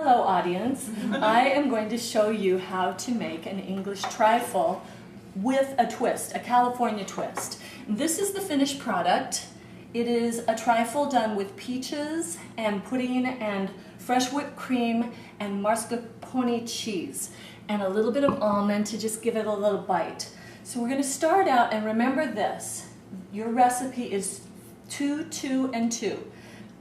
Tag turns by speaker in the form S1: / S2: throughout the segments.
S1: Hello audience, I am going to show you how to make an English trifle with a twist, a California twist. This is the finished product. It is a trifle done with peaches and pudding and fresh whipped cream and mascarpone cheese and a little bit of almond to just give it a little bite. So we're going to start out, and remember this, your recipe is 2, 2, and 2.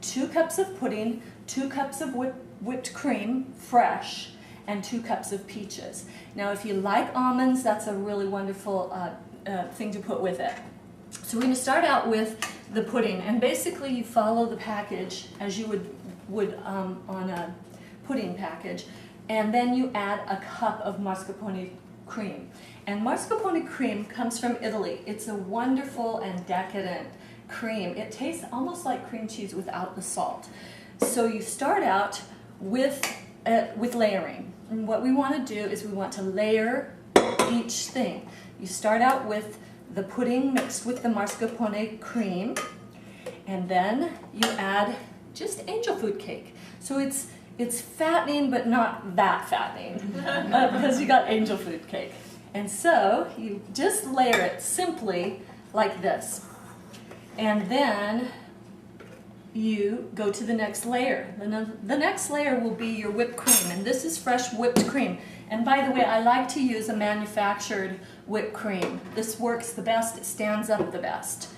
S1: 2 cups of pudding, 2 cups of whipped cream, fresh, and 2 cups of peaches. Now if you like almonds, that's a really wonderful thing to put with it. So we're going to start out with the pudding, and basically you follow the package as you would on a pudding package, and then you add a cup of mascarpone cream. And mascarpone cream comes from Italy. It's a wonderful and decadent cream. It tastes almost like cream cheese without the salt. So you start out with layering. And what we want to do is we want to layer each thing. You start out with the pudding mixed with the mascarpone cream, and then you add just angel food cake. So it's fattening, but not that fattening because you got angel food cake. And so you just layer it simply like this. And then you go to the next layer. The next layer will be your whipped cream, and this is fresh whipped cream. And by the way, I like to use a manufactured whipped cream. This works the best, it stands up the best.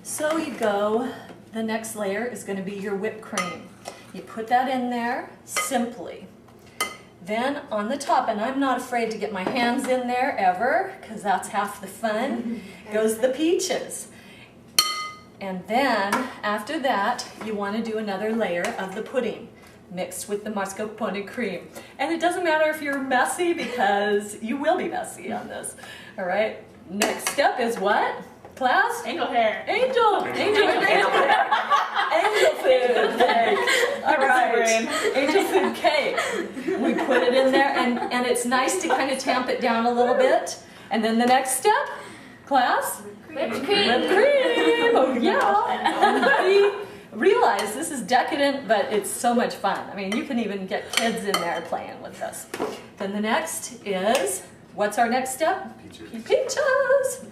S1: So you go, the next layer is going to be your whipped cream. You put that in there simply. Then on the top, and I'm not afraid to get my hands in there ever, because that's half the fun, goes the peaches. And then after that, you want to do another layer of the pudding mixed with the mascarpone cream. And it doesn't matter if you're messy, because you will be messy on this. All right, next step is what? Class?
S2: Angel hair.
S1: Angel food cake. All right, angel food cake. We put it in there, and it's nice to kind of tamp it down a little bit. And then the next step, class?
S2: Whipped cream.
S1: Whipped cream. Oh yeah. We realize this is decadent, but it's so much fun. I mean, you can even get kids in there playing with this. Then the next is, what's our next step?
S3: Peaches.
S1: Peaches.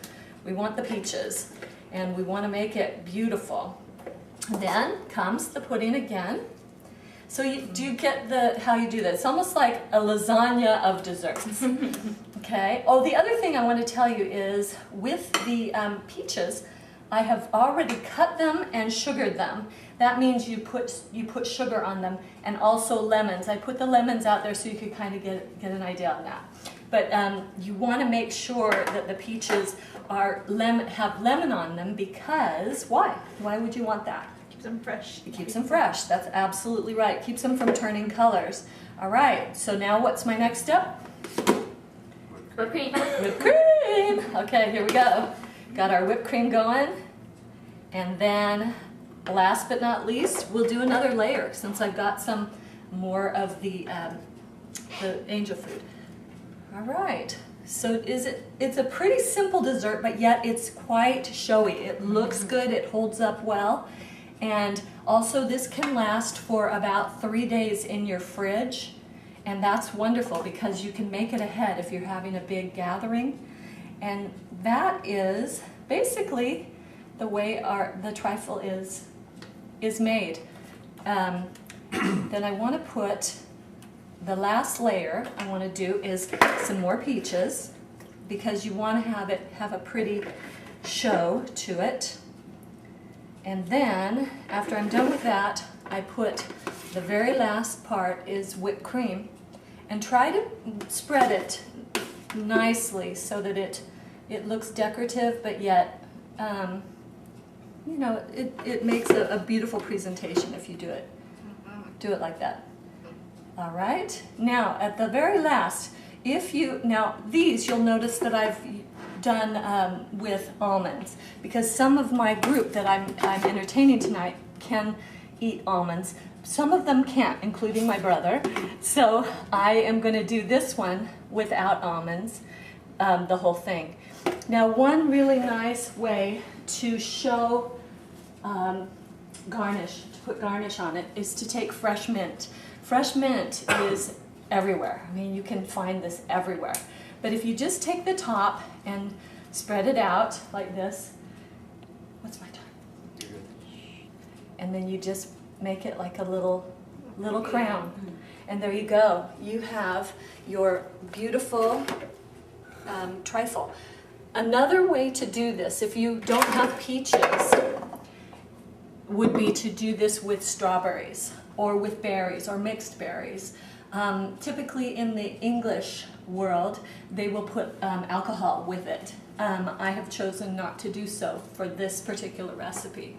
S1: We want the peaches, and we want to make it beautiful. Then comes the pudding again. So do you get how you do that? It's almost like a lasagna of desserts. Okay. Oh, the other thing I want to tell you is with the peaches, I have already cut them and sugared them. That means you put sugar on them, and also lemons. I put the lemons out there so you could kind of get an idea on that. But you want to make sure that the peaches have lemon on them, because why? Why would you want that?
S2: Keeps them fresh.
S1: It keeps them fresh. That's absolutely right. Keeps them from turning colors. All right. So now what's my next step?
S2: Whipped cream.
S1: Whipped cream. Okay, here we go. Got our whipped cream going, and then last but not least, we'll do another layer since I've got some more of the angel food. All right. So it's a pretty simple dessert, but yet it's quite showy. It looks good, it holds up well, and also this can last for about 3 days in your fridge, and that's wonderful because you can make it ahead if you're having a big gathering. And that is basically the way the trifle is made. Then I want to put the last layer I want to do is some more peaches, because you want to have a pretty show to it. And then after I'm done with that, I put the very last part is whipped cream, and try to spread it nicely so that it looks decorative, but yet you know, it makes a beautiful presentation if you do it like that. All right, now at the very last, these you'll notice that I've done with almonds, because some of my group that I'm entertaining tonight can eat almonds. Some of them can't, including my brother. So I am going to do this one without almonds, the whole thing. Now, one really nice way to show garnish, to put garnish on it, is to take fresh mint. Fresh mint is everywhere. I mean, you can find this everywhere. But if you just take the top and spread it out like this, what's my time? And then you just make it like a little crown. And there you go. You have your beautiful trifle. Another way to do this, if you don't have peaches, would be to do this with strawberries or with berries or mixed berries. Typically in the English world, they will put alcohol with it. I have chosen not to do so for this particular recipe.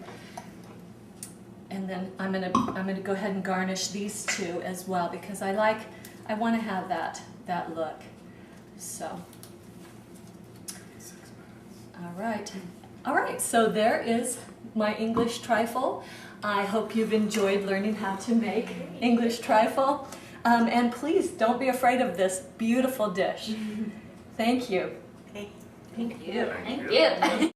S1: And then I'm gonna go ahead and garnish these two as well because I want to have that look. So, all right. So there is my English trifle. I hope you've enjoyed learning how to make English trifle. And please don't be afraid of this beautiful dish. Thank you.
S2: Thank you. Thank you.